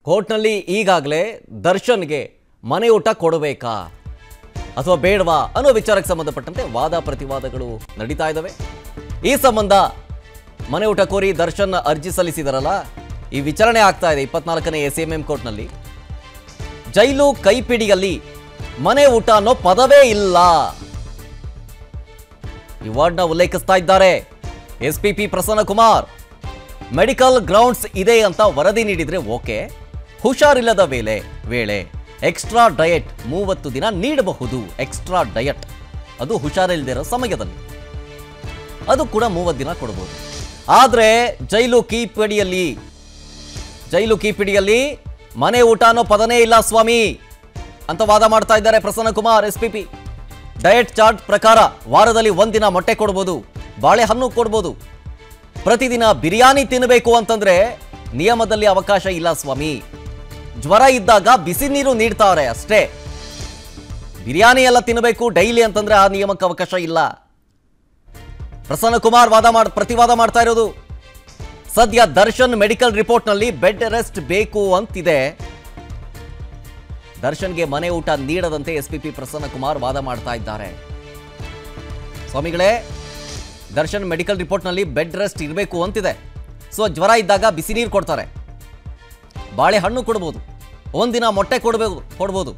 ಕೋರ್ಟ್ನಲ್ಲಿ ಈಗಾಗಲೇ ದರ್ಶನ್ಗೆ ಮನೆ ಊಟ ಕೊಡಬೇಕಾ ಅಥವಾ ಬೇಡವಾ ಅನ್ನೋ ವಿಚಾರಕ್ಕೆ ಸಂಬಂಧಪಟ್ಟಂತೆ ವಾದ ಪ್ರತಿವಾದಗಳು ನಡೀತಾ ಇದ್ದಾವೆ. ಈ ಸಂಬಂಧ ಮನೆ ಊಟ ಕೋರಿ ದರ್ಶನ್ ಅರ್ಜಿ ಸಲ್ಲಿಸಿದರಲ್ಲ, ಈ ವಿಚಾರಣೆ ಆಗ್ತಾ ಇದೆ 24ನೇ ಎಸಿಎಂಎಂ ಕೋರ್ಟ್ನಲ್ಲಿ. ಜೈಲು ಕೈಪಿಡಿಯಲ್ಲಿ ಮನೆ ಊಟ ಅನ್ನೋ ಪದವೇ ಇಲ್ಲ. ಈ ವರ್ಡ್ನ ಉಲ್ಲೇಖಿಸ್ತಾ ಇದ್ದಾರೆ spp Prasanna Kumar. Medical grounds ಇದೆ ಅಂತ ವರದಿ ನೀಡಿದ್ರೆ ಓಕೆ, ಹುಷಾರಿಲ್ಲದ ವೇಳೆ ಎಕ್ಸ್ಟ್ರಾ ಡಯಟ್ 30 ದಿನ ನೀಡಬಹುದು. ಎಕ್ಸ್ಟ್ರಾ ಡಯಟ್ ಅದು ಹುಷಾರಿಲ್ಲದಿರೋ ಸಮಯದಲ್ಲಿ ಅದು ಕೂಡ 30 ದಿನ ಕೊಡಬಹುದು. ಆದರೆ ಜೈಲು ಕೀಪಿಡಿಯಲ್ಲಿ ಮನೆ ಊಟ ಅನ್ನೋ ಪದನೇ ಇಲ್ಲ ಸ್ವಾಮಿ ಅಂತ ವಾದ ಮಾಡ್ತಾ ಇದ್ದಾರೆ Prasanna Kumar spp. Diet chart ಪ್ರಕಾರ ವಾರದಲ್ಲಿ 1 ದಿನ ಮೊಟ್ಟೆ ಕೊಡ್ಬೋದು, ಬಾಳೆಹಣ್ಣು ಕೊಡ್ಬೋದು. ಪ್ರತಿದಿನ ಬಿರಿಯಾನಿ ತಿನ್ನಬೇಕು ಅಂತಂದ್ರೆ ನಿಯಮದಲ್ಲಿ ಅವಕಾಶ ಇಲ್ಲ ಸ್ವಾಮಿ. ಜ್ವರ ಇದ್ದಾಗ ಬಿಸಿ ನೀರು ನೀಡ್ತಾರೆ ಅಷ್ಟೇ. ಬಿರಿಯಾನಿ ಎಲ್ಲ ತಿನ್ನಬೇಕು ಡೈಲಿ ಅಂತಂದ್ರೆ ಆ ನಿಯಮಕ್ಕೆ ಅವಕಾಶ ಇಲ್ಲ. ಪ್ರಸನ್ನ ಕುಮಾರ್ ಪ್ರತಿವಾದ ಮಾಡ್ತಾ ಇರೋದು. ಸದ್ಯ ದರ್ಶನ್ ಮೆಡಿಕಲ್ ರಿಪೋರ್ಟ್ನಲ್ಲಿ ಬೆಡ್ ರೆಸ್ಟ್ ಬೇಕು ಅಂತಿದೆ. ದರ್ಶನ್ಗೆ ಮನೆ ಊಟ ನೀಡದಂತೆ ಎಸ್ಪಿಪಿ ಪ್ರಸನ್ನ ಕುಮಾರ್ ವಾದ ಮಾಡ್ತಾ ಇದ್ದಾರೆ. ಸ್ವಾಮಿಗಳೇ, ದರ್ಶನ್ ಮೆಡಿಕಲ್ ರಿಪೋರ್ಟ್ನಲ್ಲಿ ಬೆಡ್ ರೆಸ್ಟ್ ಇರಬೇಕು ಅಂತಿದೆ. ಸೊ ಜ್ವರ ಇದ್ದಾಗ ಬಿಸಿ ನೀರು ಕೊಡ್ತಾರೆ, ಬಾಳೆಹಣ್ಣು ಕೊಡ್ಬೋದು, 1 ದಿನ ಮೊಟ್ಟೆ ಕೊಡ್ಬೋದು.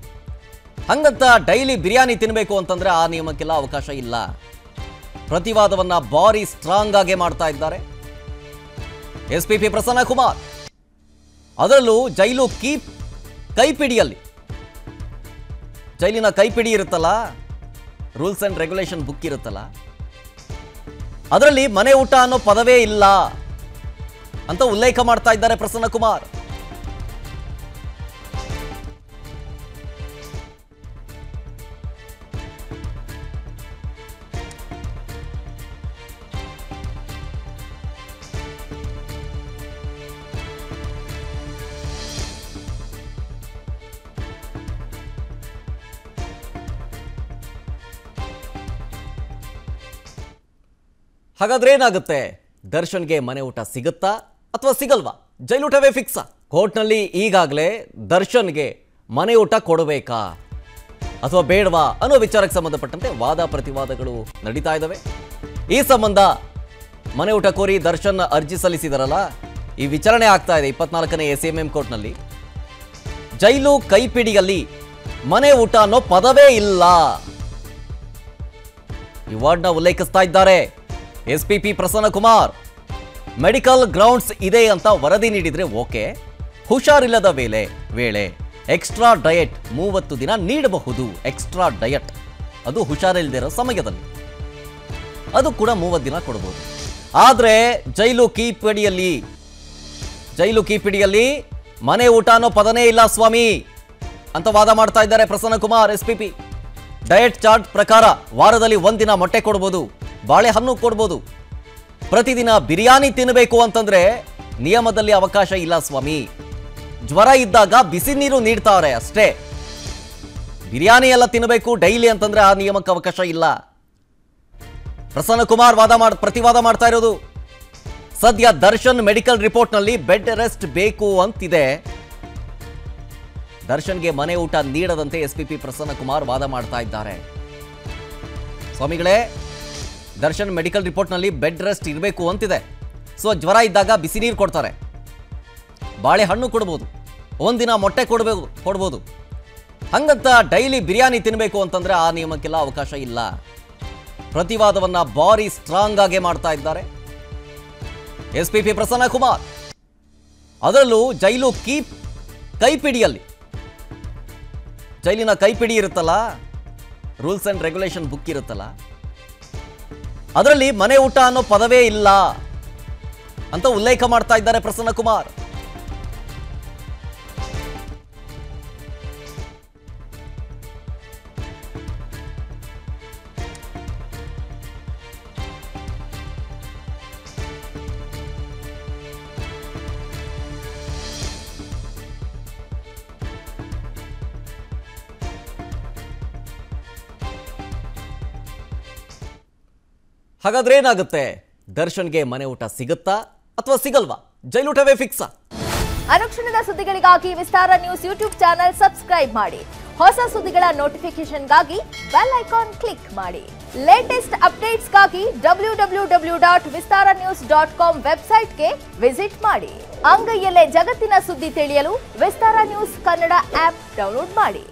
ಹಂಗಂತ ಡೈಲಿ ಬಿರಿಯಾನಿ ತಿನ್ನಬೇಕು ಅಂತಂದ್ರೆ ಆ ನಿಯಮಕ್ಕೆಲ್ಲ ಅವಕಾಶ ಇಲ್ಲ. ಪ್ರತಿವಾದವನ್ನ ಭಾರಿ ಸ್ಟ್ರಾಂಗ್ ಆಗಿ ಮಾಡ್ತಾ ಇದ್ದಾರೆ ಎಸ್ಪಿಪಿ ಪ್ರಸನ್ನ ಕುಮಾರ್. ಅದರಲ್ಲೂ ಜೈಲು ಕೈಪಿಡಿಯಲ್ಲಿ, ಜೈಲಿನ ಕೈಪಿಡಿ ಇರುತ್ತಲ್ಲ, ರೂಲ್ಸ್ ಅಂಡ್ ರೆಗ್ಯುಲೇಷನ್ ಬುಕ್ ಇರುತ್ತಲ್ಲ, ಅದರಲ್ಲಿ ಮನೆ ಊಟ ಅನ್ನೋ ಪದವೇ ಇಲ್ಲ ಅಂತ ಉಲ್ಲೇಖ ಮಾಡ್ತಾ ಇದ್ದಾರೆ ಪ್ರಸನ್ನ ಕುಮಾರ್. ಹಾಗಾದ್ರೆ ಏನಾಗುತ್ತೆ? ದರ್ಶನ್ಗೆ ಮನೆ ಊಟ ಸಿಗುತ್ತಾ ಅಥವಾ ಸಿಗಲ್ವಾ? ಜೈಲೂಟವೇ ಫಿಕ್ಸಾ? ಕೋರ್ಟ್ನಲ್ಲಿ ಈಗಾಗಲೇ ದರ್ಶನ್ಗೆ ಮನೆ ಊಟ ಕೊಡಬೇಕಾ ಅಥವಾ ಬೇಡವಾ ಅನ್ನೋ ವಿಚಾರಕ್ಕೆ ಸಂಬಂಧಪಟ್ಟಂತೆ ವಾದ ಪ್ರತಿವಾದಗಳು ನಡೀತಾ ಇದ್ದಾವೆ. ಈ ಸಂಬಂಧ ಮನೆ ಊಟ ಕೋರಿ ದರ್ಶನ್ ಅರ್ಜಿ ಸಲ್ಲಿಸಿದರಲ್ಲ, ಈ ವಿಚಾರಣೆ ಆಗ್ತಾ ಇದೆ 24ನೇ ಎಸಿಎಂಎಂ ಕೋರ್ಟ್ನಲ್ಲಿ. ಜೈಲು ಕೈಪಿಡಿಯಲ್ಲಿ ಮನೆ ಊಟ ಅನ್ನೋ ಪದವೇ ಇಲ್ಲ. ಈ ವರ್ಡ್ನ ಉಲ್ಲೇಖಿಸ್ತಾ ಇದ್ದಾರೆ spp Prasanna Kumar. Medical grounds ಇದೆ ಅಂತ ವರದಿ ನೀಡಿದ್ರೆ ಓಕೆ, ಹುಷಾರಿಲ್ಲದ ವೇಳೆ ಎಕ್ಸ್ಟ್ರಾ ಡಯಟ್ 30 ದಿನ ನೀಡಬಹುದು. ಎಕ್ಸ್ಟ್ರಾ ಡಯಟ್ ಅದು ಹುಷಾರಿಲ್ಲದಿರೋ ಸಮಯದಲ್ಲಿ ಅದು ಕೂಡ 30 ದಿನ ಕೊಡಬಹುದು. ಆದರೆ ಜೈಲು ಕೀಪಿಡಿಯಲ್ಲಿ ಮನೆ ಊಟ ಅನ್ನೋ ಪದನೇ ಇಲ್ಲ ಸ್ವಾಮಿ ಅಂತ ವಾದ ಮಾಡ್ತಾ ಇದ್ದಾರೆ Prasanna Kumar spp. Diet chart ಪ್ರಕಾರ ವಾರದಲ್ಲಿ 1 ದಿನ ಮೊಟ್ಟೆ ಕೊಡ್ಬೋದು, ಬಾಳೆಹಣ್ಣು ಕೊಡ್ಬೋದು. ಪ್ರತಿದಿನ ಬಿರಿಯಾನಿ ತಿನ್ನಬೇಕು ಅಂತಂದ್ರೆ ನಿಯಮದಲ್ಲಿ ಅವಕಾಶ ಇಲ್ಲ ಸ್ವಾಮಿ. ಜ್ವರ ಇದ್ದಾಗ ಬಿಸಿ ನೀರು ನೀಡ್ತಾರೆ ಅಷ್ಟೇ. ಬಿರಿಯಾನಿ ಎಲ್ಲ ತಿನ್ನಬೇಕು ಡೈಲಿ ಅಂತಂದ್ರೆ ಆ ನಿಯಮಕ್ಕೆ ಅವಕಾಶ ಇಲ್ಲ. ಪ್ರಸನ್ನ ಕುಮಾರ್ ಪ್ರತಿವಾದ ಮಾಡ್ತಾ ಇರೋದು. ಸದ್ಯ ದರ್ಶನ್ ಮೆಡಿಕಲ್ ರಿಪೋರ್ಟ್ನಲ್ಲಿ ಬೆಡ್ ರೆಸ್ಟ್ ಬೇಕು ಅಂತಿದೆ. ದರ್ಶನ್ಗೆ ಮನೆ ಊಟ ನೀಡದಂತೆ ಎಸ್ಪಿಪಿ ಪ್ರಸನ್ನ ಕುಮಾರ್ ವಾದ ಮಾಡ್ತಾ ಇದ್ದಾರೆ. ಸ್ವಾಮಿಗಳೇ, ದರ್ಶನ್ ಮೆಡಿಕಲ್ ರಿಪೋರ್ಟ್ನಲ್ಲಿ ಬೆಡ್ ರೆಸ್ಟ್ ಇರಬೇಕು ಅಂತಿದೆ. ಸೊ ಜ್ವರ ಇದ್ದಾಗ ಬಿಸಿ ನೀರು ಕೊಡ್ತಾರೆ, ಬಾಳೆಹಣ್ಣು ಕೊಡ್ಬೋದು, 1 ದಿನ ಮೊಟ್ಟೆ ಕೊಡ್ಬೋದು. ಹಂಗಂತ ಡೈಲಿ ಬಿರಿಯಾನಿ ತಿನ್ನಬೇಕು ಅಂತಂದ್ರೆ ಆ ನಿಯಮಕ್ಕೆಲ್ಲ ಅವಕಾಶ ಇಲ್ಲ. ಪ್ರತಿವಾದವನ್ನ ಭಾರಿ ಸ್ಟ್ರಾಂಗ್ ಆಗಿ ಮಾಡ್ತಾ ಇದ್ದಾರೆ ಎಸ್ಪಿಪಿ ಪ್ರಸನ್ನ ಕುಮಾರ್. ಅದರಲ್ಲೂ ಜೈಲು ಕೈಪಿಡಿಯಲ್ಲಿ, ಜೈಲಿನ ಕೈಪಿಡಿ ಇರುತ್ತಲ್ಲ, ರೂಲ್ಸ್ ಅಂಡ್ ರೆಗ್ಯುಲೇಷನ್ ಬುಕ್ ಇರುತ್ತಲ್ಲ, ಅದರಲ್ಲಿ ಮನೆ ಊಟ ಅನ್ನೋ ಪದವೇ ಇಲ್ಲ ಅಂತ ಉಲ್ಲೇಖ ಮಾಡ್ತಾ ಇದ್ದಾರೆ ಪ್ರಸನ್ನ ಕುಮಾರ್. ಹಾಗಾದ್ರೆ ಏನಾಗುತ್ತೆ? ದರ್ಶನ್ಗೆ ಮನೆ ಊಟ ಸಿಗುತ್ತಾ ಅಥವಾ ಸಿಗಲ್ವಾ? ಜೈಲೂಟವೇ ಫಿಕ್ಸಾ? ಅನುಕ್ಷಣದ ಸುದ್ದಿಗಳಿಗಾಗಿ ವಿಸ್ತಾರ ನ್ಯೂಸ್ ಯೂಟ್ಯೂಬ್ ಚಾನೆಲ್ ಸಬ್ಸ್ಕ್ರೈಬ್ ಮಾಡಿ. ಹೊಸ ಸುದ್ದಿಗಳ ನೋಟಿಫಿಕೇಶನ್ಗಾಗಿ ಬೆಲ್ ಐಕಾನ್ ಕ್ಲಿಕ್ ಮಾಡಿ. ಲೇಟೆಸ್ಟ್ ಅಪ್ಡೇಟ್ಸ್ಗಾಗಿ www.vistaranews.com ವೆಬ್ಸೈಟ್ಗೆ ವಿಸಿಟ್ ಮಾಡಿ. ಅಂಗೈಯಲ್ಲೇ ಜಗತ್ತಿನ ಸುದ್ದಿ ತಿಳಿಯಲು ವಿಸ್ತಾರ ನ್ಯೂಸ್ ಕನ್ನಡ ಆಪ್ ಡೌನ್ಲೋಡ್ ಮಾಡಿ.